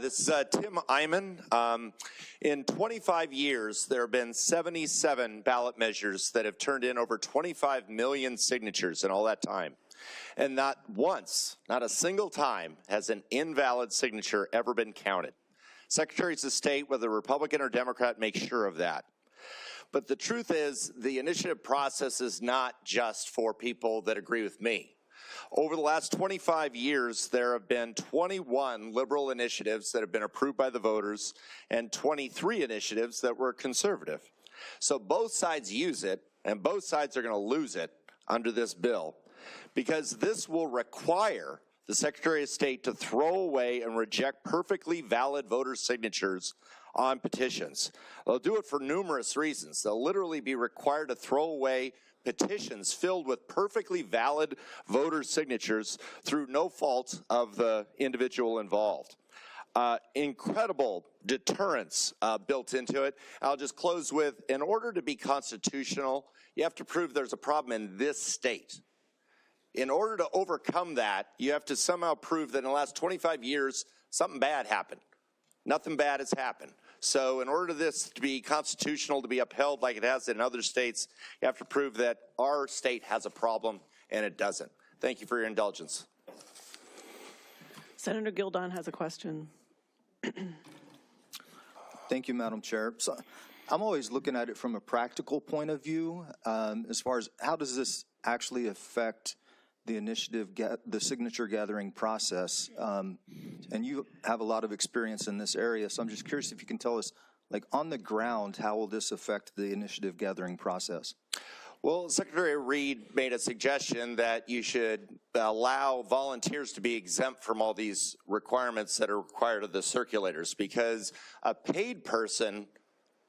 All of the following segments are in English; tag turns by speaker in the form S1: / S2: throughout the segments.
S1: This is Tim Eyman. In 25 years, there have been 77 ballot measures that have turned in over 25 million signatures in all that time. And not once, not a single time, has an invalid signature ever been counted. Secretaries of State, whether Republican or Democrat, make sure of that. But the truth is, the initiative process is not just for people that agree with me. Over the last 25 years, there have been 21 liberal initiatives that have been approved by the voters and 23 initiatives that were conservative. So both sides use it, and both sides are going to lose it under this bill, because this will require the Secretary of State to throw away and reject perfectly valid voter signatures on petitions. They'll do it for numerous reasons. They'll literally be required to throw away petitions filled with perfectly valid voter signatures through no fault of the individual involved. Incredible deterrence built into it. I'll just close with, in order to be constitutional, you have to prove there's a problem in this state. In order to overcome that, you have to somehow prove that in the last 25 years, something bad happened. Nothing bad has happened. So in order for this to be constitutional, to be upheld like it has in other states, you have to prove that our state has a problem, and it doesn't. Thank you for your indulgence.
S2: Senator Gildon has a question.
S3: Thank you, Madam Chair. So I'm always looking at it from a practical point of view, as far as how does this actually affect the initiative, the signature gathering process, and you have a lot of experience in this area, so I'm just curious if you can tell us, like on the ground, how will this affect the initiative gathering process?
S1: Well, Secretary Reed made a suggestion that you should allow volunteers to be exempt from all these requirements that are required of the circulators, because a paid person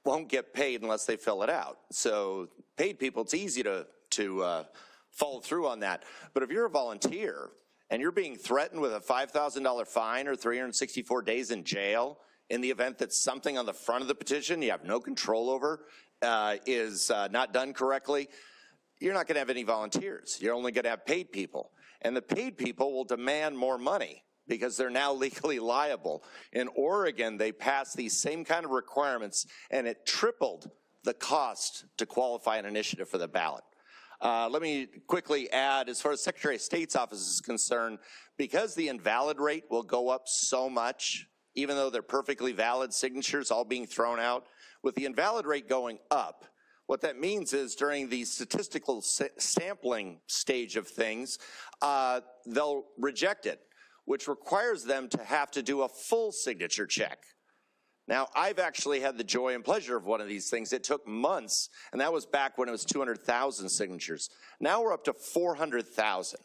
S1: won't get paid unless they fill it out. So paid people, it's easy to follow through on that. But if you're a volunteer and you're being threatened with a $5,000 fine or 364 days in jail in the event that something on the front of the petition you have no control over is not done correctly, you're not going to have any volunteers. You're only going to have paid people. And the paid people will demand more money because they're now legally liable. In Oregon, they passed these same kind of requirements, and it tripled the cost to qualify an initiative for the ballot. Let me quickly add, as far as Secretary of State's office is concerned, because the invalid rate will go up so much, even though they're perfectly valid signatures all being thrown out, with the invalid rate going up, what that means is during the statistical sampling stage of things, they'll reject it, which requires them to have to do a full signature check. Now, I've actually had the joy and pleasure of one of these things. It took months, and that was back when it was 200,000 signatures. Now we're up to 400,000.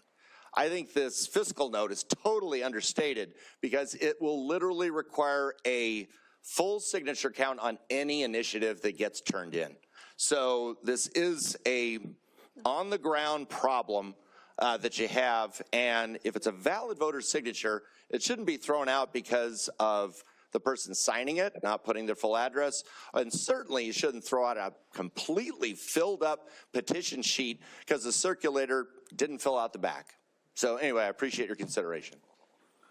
S1: I think this fiscal note is totally understated because it will literally require a full signature count on any initiative that gets turned in. So this is a on-the-ground problem that you have, and if it's a valid voter signature, it shouldn't be thrown out because of the person signing it, not putting their full address, and certainly you shouldn't throw out a completely filled up petition sheet because the circulator didn't fill out the back. So anyway, I appreciate your consideration.